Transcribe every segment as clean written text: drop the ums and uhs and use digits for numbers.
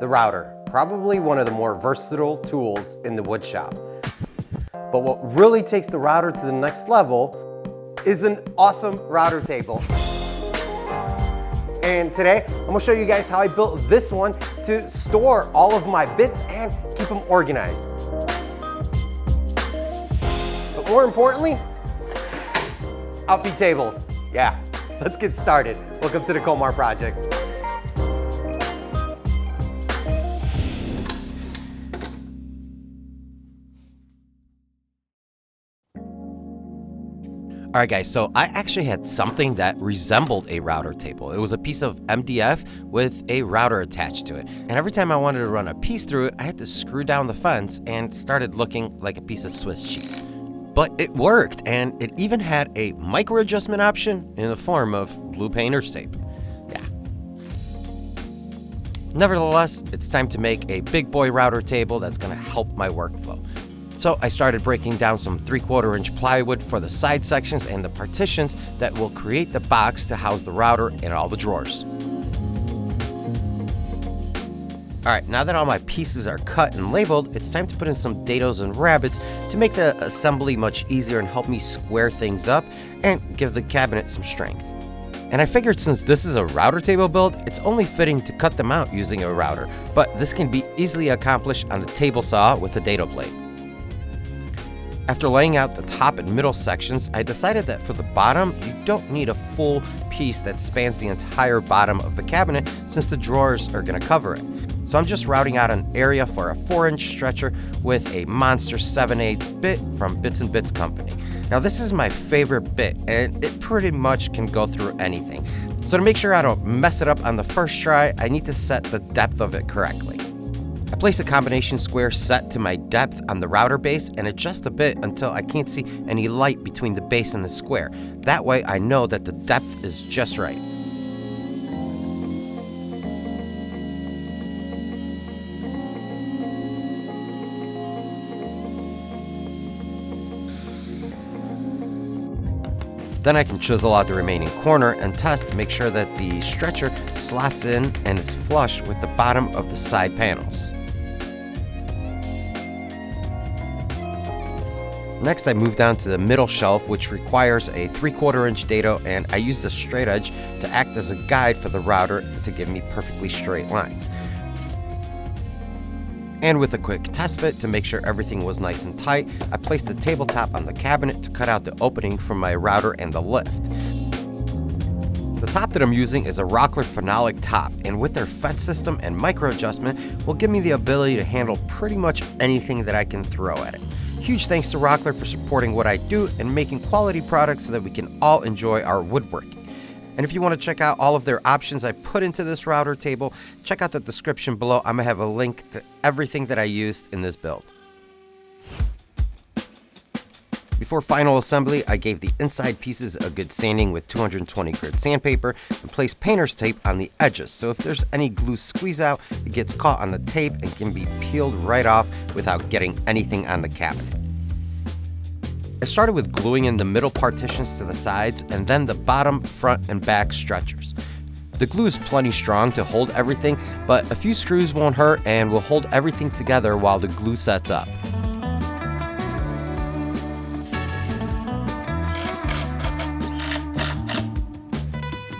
The router, probably one of the more versatile tools in the wood shop. But what really takes the router to the next level is an awesome router table. And today, I'm gonna show you guys how I built this one to store all of my bits and keep them organized. But more importantly, outfeed tables. Yeah, let's get started. Welcome to the Komar Project. All right guys, so I actually had something that resembled a router table. It was a piece of MDF with a router attached to it. And every time I wanted to run a piece through it, I had to screw down the fence and started looking like a piece of Swiss cheese. But it worked, and it even had a micro adjustment option in the form of blue painter's tape. Yeah. Nevertheless, it's time to make a big boy router table that's gonna help my workflow. So I started breaking down some 3/4 inch plywood for the side sections and the partitions that will create the box to house the router and all the drawers. All right, now that all my pieces are cut and labeled, it's time to put in some dados and rabbets to make the assembly much easier and help me square things up and give the cabinet some strength. And I figured since this is a router table build, it's only fitting to cut them out using a router, but this can be easily accomplished on a table saw with a dado blade. After laying out the top and middle sections, I decided that for the bottom, you don't need a full piece that spans the entire bottom of the cabinet since the drawers are gonna cover it. So I'm just routing out an area for a 4-inch stretcher with a monster 7/8 bit from Bits & Bits Company. Now this is my favorite bit and it pretty much can go through anything. So to make sure I don't mess it up on the first try, I need to set the depth of it correctly. I place a combination square set to my depth on the router base and adjust a bit until I can't see any light between the base and the square. That way I know that the depth is just right. Then I can chisel out the remaining corner and test to make sure that the stretcher slots in and is flush with the bottom of the side panels. Next, I move down to the middle shelf, which requires a 3/4 inch dado, and I use the straight edge to act as a guide for the router to give me perfectly straight lines. And with a quick test fit to make sure everything was nice and tight, I placed the tabletop on the cabinet to cut out the opening for my router and the lift. The top that I'm using is a Rockler Phenolic top, and with their fence system and micro adjustment will give me the ability to handle pretty much anything that I can throw at it. Huge thanks to Rockler for supporting what I do and making quality products so that we can all enjoy our woodworking. And if you want to check out all of their options I put into this router table, check out the description below. I'm going to have a link to everything that I used in this build. Before final assembly, I gave the inside pieces a good sanding with 220 grit sandpaper and placed painter's tape on the edges. So if there's any glue squeeze out, it gets caught on the tape and can be peeled right off without getting anything on the cabinet. I started with gluing in the middle partitions to the sides and then the bottom, front, and back stretchers. The glue is plenty strong to hold everything, but a few screws won't hurt and will hold everything together while the glue sets up.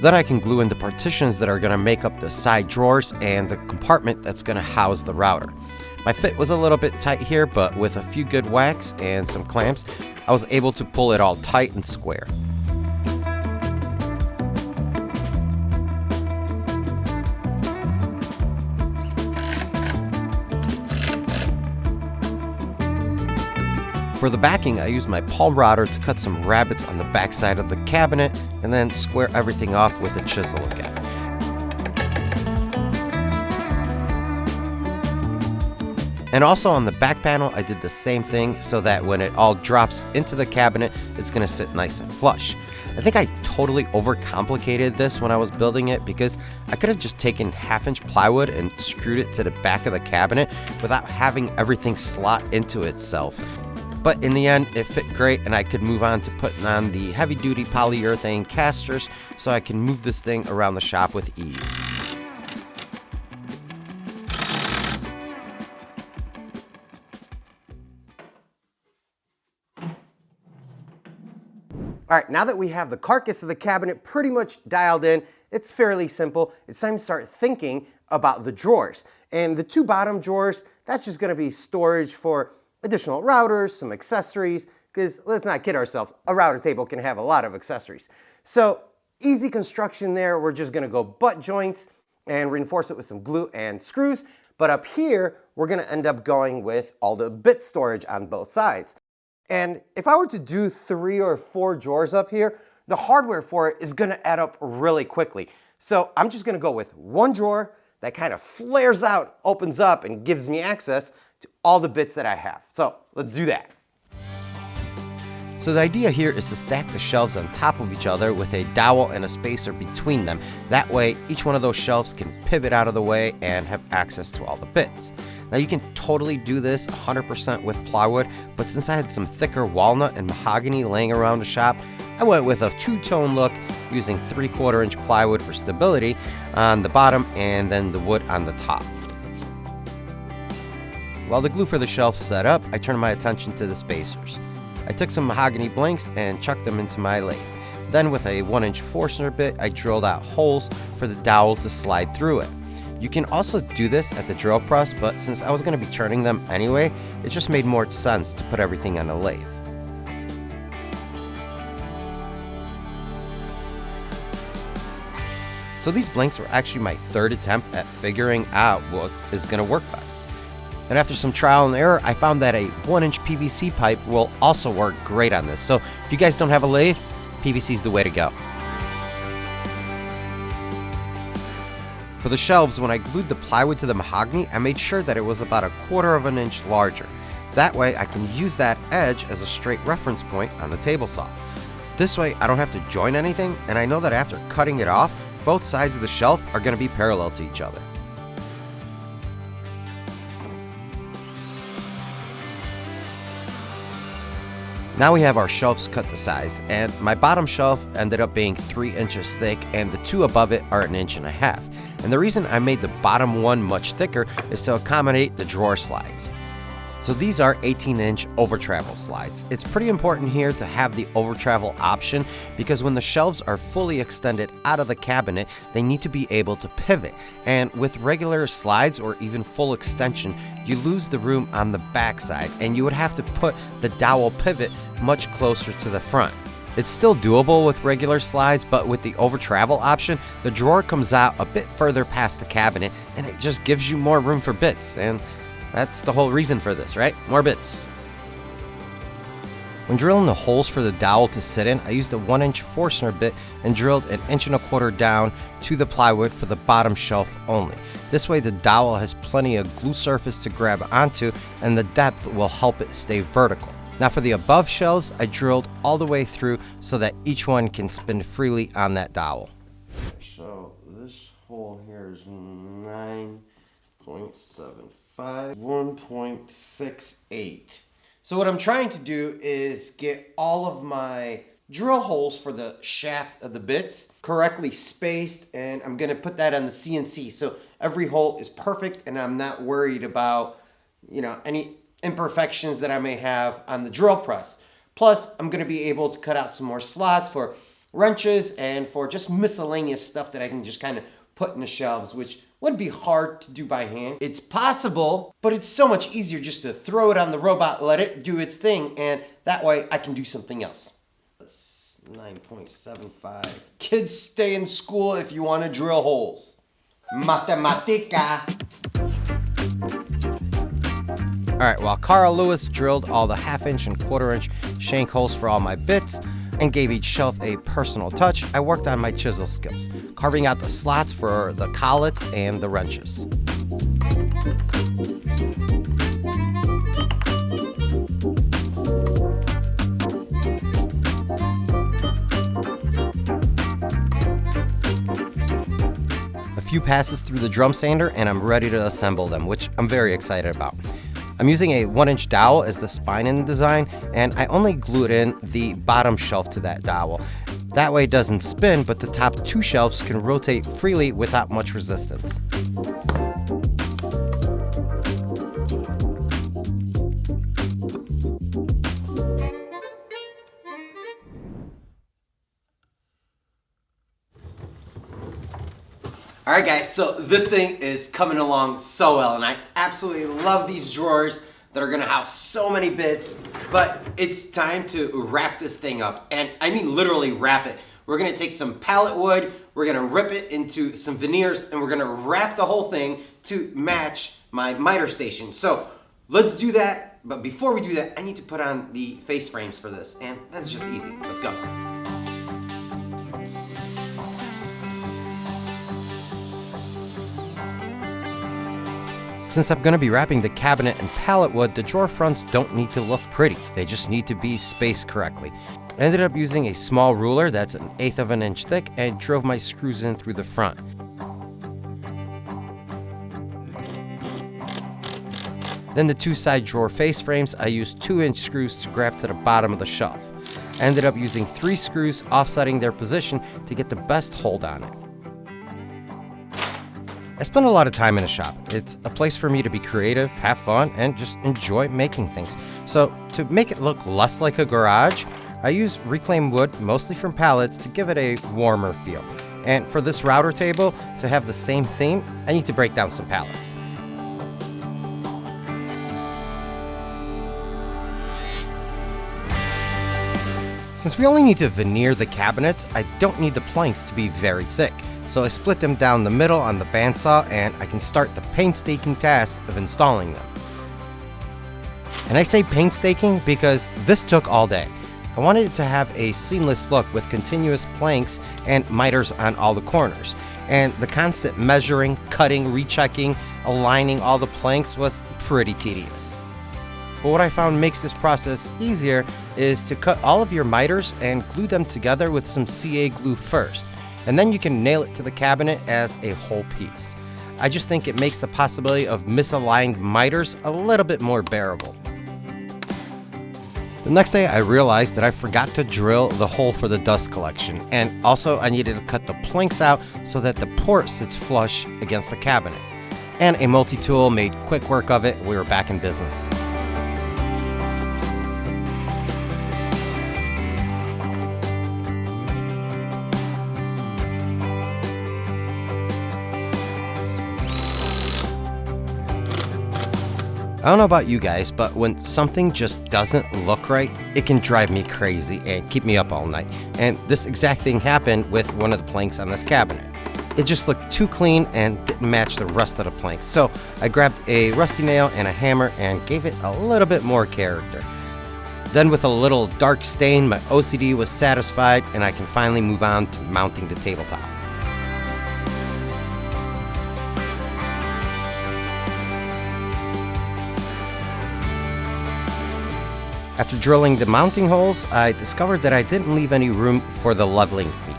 Then I can glue in the partitions that are going to make up the side drawers and the compartment that's going to house the router. My fit was a little bit tight here, but with a few good whacks and some clamps, I was able to pull it all tight and square. For the backing, I used my palm router to cut some rabbets on the back side of the cabinet and then square everything off with a chisel again. And also on the back panel, I did the same thing so that when it all drops into the cabinet, it's gonna sit nice and flush. I think I totally overcomplicated this when I was building it because I could have just taken 1/2-inch plywood and screwed it to the back of the cabinet without having everything slot into itself. But in the end, it fit great and I could move on to putting on the heavy-duty polyurethane casters so I can move this thing around the shop with ease. All right, now that we have the carcass of the cabinet pretty much dialed in, it's fairly simple. It's time to start thinking about the drawers. And the two bottom drawers, that's just gonna be storage for additional routers, some accessories, because let's not kid ourselves, a router table can have a lot of accessories. So easy construction there. We're just gonna go butt joints and reinforce it with some glue and screws. But up here, we're gonna end up going with all the bit storage on both sides. And if I were to do 3 or 4 drawers up here, the hardware for it is gonna add up really quickly. So I'm just gonna go with 1 drawer that kind of flares out, opens up, and gives me access to all the bits that I have. So let's do that. So the idea here is to stack the shelves on top of each other with a dowel and a spacer between them. That way, each one of those shelves can pivot out of the way and have access to all the bits. Now you can totally do this 100% with plywood, but since I had some thicker walnut and mahogany laying around the shop, I went with a two-tone look using 3/4 inch plywood for stability on the bottom and then the wood on the top. While the glue for the shelves set up, I turned my attention to the spacers. I took some mahogany blanks and chucked them into my lathe. Then with a 1-inch Forstner bit, I drilled out holes for the dowel to slide through it. You can also do this at the drill press, but since I was going to be turning them anyway, it just made more sense to put everything on the lathe. So these blanks were actually my 3rd attempt at figuring out what is going to work best. And after some trial and error, I found that a 1-inch PVC pipe will also work great on this. So if you guys don't have a lathe, PVC is the way to go. For the shelves, when I glued the plywood to the mahogany, I made sure that it was about 1/4 inch larger. That way I can use that edge as a straight reference point on the table saw. This way I don't have to join anything, and I know that after cutting it off, both sides of the shelf are going to be parallel to each other. Now we have our shelves cut to size, and my bottom shelf ended up being 3 inches thick and the 2 above it are 1.5 inches. And the reason I made the bottom one much thicker is to accommodate the drawer slides. So these are 18-inch over travel slides. It's pretty important here to have the over travel option because when the shelves are fully extended out of the cabinet, they need to be able to pivot. And with regular slides or even full extension, you lose the room on the back side and you would have to put the dowel pivot much closer to the front. It's still doable with regular slides, but with the over travel option, the drawer comes out a bit further past the cabinet and it just gives you more room for bits. And that's the whole reason for this, right? More bits. When drilling the holes for the dowel to sit in, I used a 1-inch Forstner bit and drilled 1.25 inches down to the plywood for the bottom shelf only. This way the dowel has plenty of glue surface to grab onto and the depth will help it stay vertical. Now for the above shelves, I drilled all the way through so that each one can spin freely on that dowel. So this hole here is 9.75. 1.68. So what I'm trying to do is get all of my drill holes for the shaft of the bits correctly spaced, and I'm gonna put that on the CNC so every hole is perfect and I'm not worried about, you know, any imperfections that I may have on the drill press. Plus, I'm gonna be able to cut out some more slots for wrenches and for just miscellaneous stuff that I can just kind of put in the shelves, which would be hard to do by hand. It's possible, but it's so much easier just to throw it on the robot, let it do its thing, and that way I can do something else. 9.75. Kids, stay in school if you want to drill holes. Matematica. All right, while Carl Lewis drilled all the 1/2 and 1/4 inch shank holes for all my bits and gave each shelf a personal touch, I worked on my chisel skills, carving out the slots for the collets and the wrenches. A few passes through the drum sander and I'm ready to assemble them, which I'm very excited about. I'm using a 1-inch dowel as the spine in the design, and I only glued in the bottom shelf to that dowel. That way it doesn't spin, but the top 2 shelves can rotate freely without much resistance. All right, guys, so this thing is coming along so well, and I absolutely love these drawers that are gonna house so many bits, but it's time to wrap this thing up, and I mean literally wrap it. We're gonna take some pallet wood, we're gonna rip it into some veneers, and we're gonna wrap the whole thing to match my miter station. So let's do that, but before we do that, I need to put on the face frames for this, and that's just easy. Let's go. Since I'm going to be wrapping the cabinet in pallet wood, the drawer fronts don't need to look pretty. They just need to be spaced correctly. I ended up using a small ruler that's 1/8 of an inch thick and drove my screws in through the front. Then the two side drawer face frames, I used 2-inch screws to grab to the bottom of the shelf. I ended up using 3 screws offsetting their position to get the best hold on it. I spend a lot of time in a shop. It's a place for me to be creative, have fun, and just enjoy making things. So to make it look less like a garage, I use reclaimed wood, mostly from pallets, to give it a warmer feel. And for this router table, to have the same theme, I need to break down some pallets. Since we only need to veneer the cabinets, I don't need the planks to be very thick. So I split them down the middle on the bandsaw, and I can start the painstaking task of installing them. And I say painstaking because this took all day. I wanted it to have a seamless look with continuous planks and miters on all the corners. And the constant measuring, cutting, rechecking, aligning all the planks was pretty tedious. But what I found makes this process easier is to cut all of your miters and glue them together with some CA glue first. And then you can nail it to the cabinet as a whole piece. I just think it makes the possibility of misaligned miters a little bit more bearable. The next day I realized that I forgot to drill the hole for the dust collection, and also I needed to cut the planks out so that the port sits flush against the cabinet. And a multi-tool made quick work of it. We were back in business. I don't know about you guys, but when something just doesn't look right, it can drive me crazy and keep me up all night. And this exact thing happened with one of the planks on this cabinet. It just looked too clean and didn't match the rest of the planks. So I grabbed a rusty nail and a hammer and gave it a little bit more character. Then with a little dark stain, my OCD was satisfied and I can finally move on to mounting the tabletop. After drilling the mounting holes, I discovered that I didn't leave any room for the leveling feet.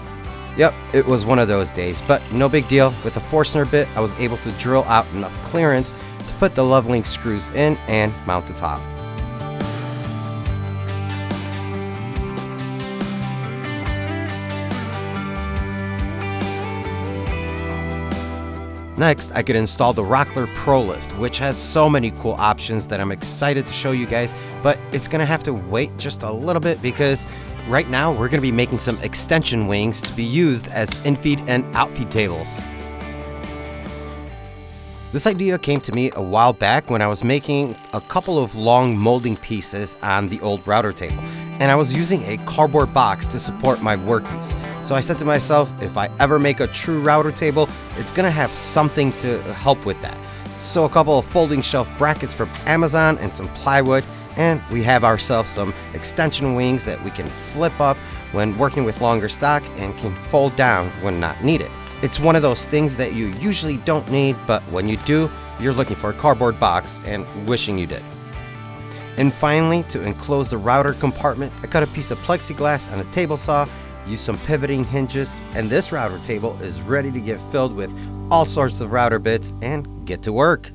Yep, it was one of those days, but no big deal. With a Forstner bit, I was able to drill out enough clearance to put the leveling screws in and mount the top. Next, I could install the Rockler Pro Lift, which has so many cool options that I'm excited to show you guys, but it's gonna have to wait just a little bit because right now we're gonna be making some extension wings to be used as infeed and outfeed tables. This idea came to me a while back when I was making a couple of long molding pieces on the old router table, and I was using a cardboard box to support my workpiece. So I said to myself, if I ever make a true router table, it's gonna have something to help with that. So a couple of folding shelf brackets from Amazon and some plywood, and we have ourselves some extension wings that we can flip up when working with longer stock and can fold down when not needed. It's one of those things that you usually don't need, but when you do, you're looking for a cardboard box and wishing you did. And finally, to enclose the router compartment, I cut a piece of plexiglass on a table saw, used some pivoting hinges, and this router table is ready to get filled with all sorts of router bits and get to work.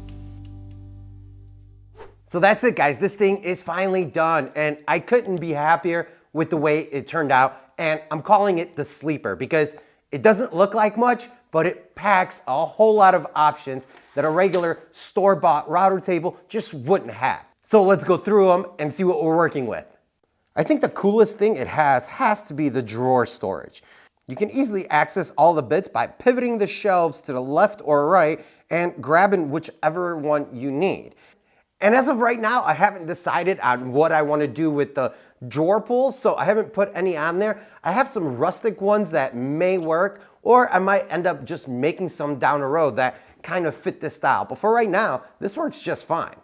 So that's it, guys. This thing is finally done, and I couldn't be happier with the way it turned out, and I'm calling it the sleeper because it doesn't look like much, but it packs a whole lot of options that a regular store-bought router table just wouldn't have. So let's go through them and see what we're working with. I think the coolest thing it has to be the drawer storage. You can easily access all the bits by pivoting the shelves to the left or right and grabbing whichever one you need. And as of right now, I haven't decided on what I want to do with the drawer pulls, so I haven't put any on there. I have some rustic ones that may work, or I might end up just making some down the road that kind of fit this style. But for right now, this works just fine.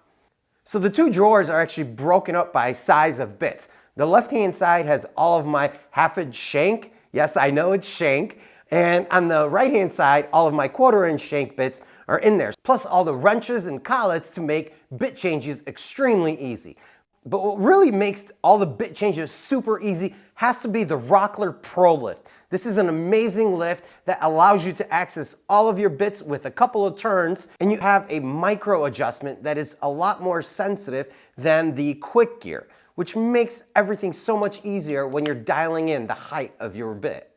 So the two drawers are actually broken up by size of bits. The left-hand side has all of my 1/2" shank. Yes, I know it's shank. And on the right-hand side, all of my 1/4" shank bits are in there, plus all the wrenches and collets to make bit changes extremely easy. But what really makes all the bit changes super easy has to be the Rockler Pro Lift. This is an amazing lift that allows you to access all of your bits with a couple of turns, and you have a micro adjustment that is a lot more sensitive than the quick gear, which makes everything so much easier when you're dialing in the height of your bit.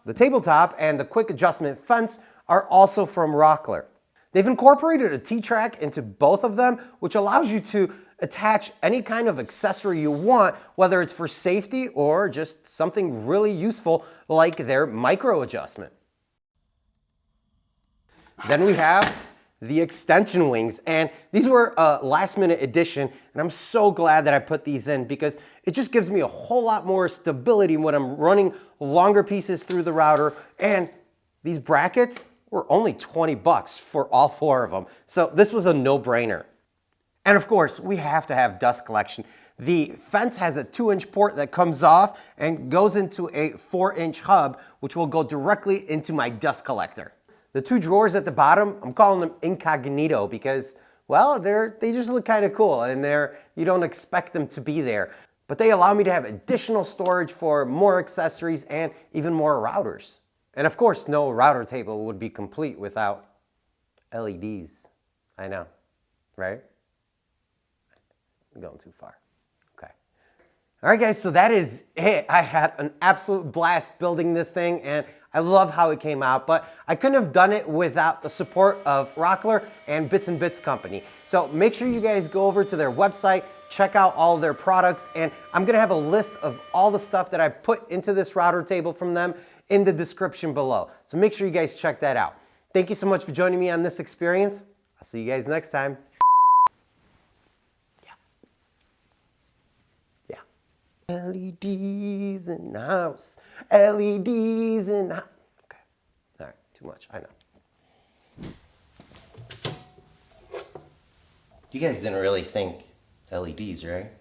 The tabletop and the quick adjustment fence are also from Rockler. They've incorporated a T-track into both of them, which allows you to attach any kind of accessory you want, whether it's for safety or just something really useful like their micro adjustment. Then we have the extension wings, and these were a last minute addition, and I'm so glad that I put these in because it just gives me a whole lot more stability when I'm running longer pieces through the router. And these brackets were only 20 bucks for all 4 of them. So this was a no-brainer. And of course, we have to have dust collection. The fence has a 2-inch port that comes off and goes into a 4-inch hub, which will go directly into my dust collector. The 2 drawers at the bottom, I'm calling them incognito because, well, they just look kind of cool and you don't expect them to be there. But they allow me to have additional storage for more accessories and even more routers. And of course, no router table would be complete without LEDs. I know, right? I'm going too far. Okay. All right, guys, so that is it. I had an absolute blast building this thing, and I love how it came out, but I couldn't have done it without the support of Rockler and Bits and Bits Company. So make sure you guys go over to their website, check out all their products, and I'm gonna have a list of all the stuff that I put into this router table from them in the description below. So make sure you guys check that out. Thank you so much for joining me on this experience. I'll see you guys next time. LEDs in the house, LEDs in the house. Okay, all right, too much, I know. You guys didn't really think LEDs, right?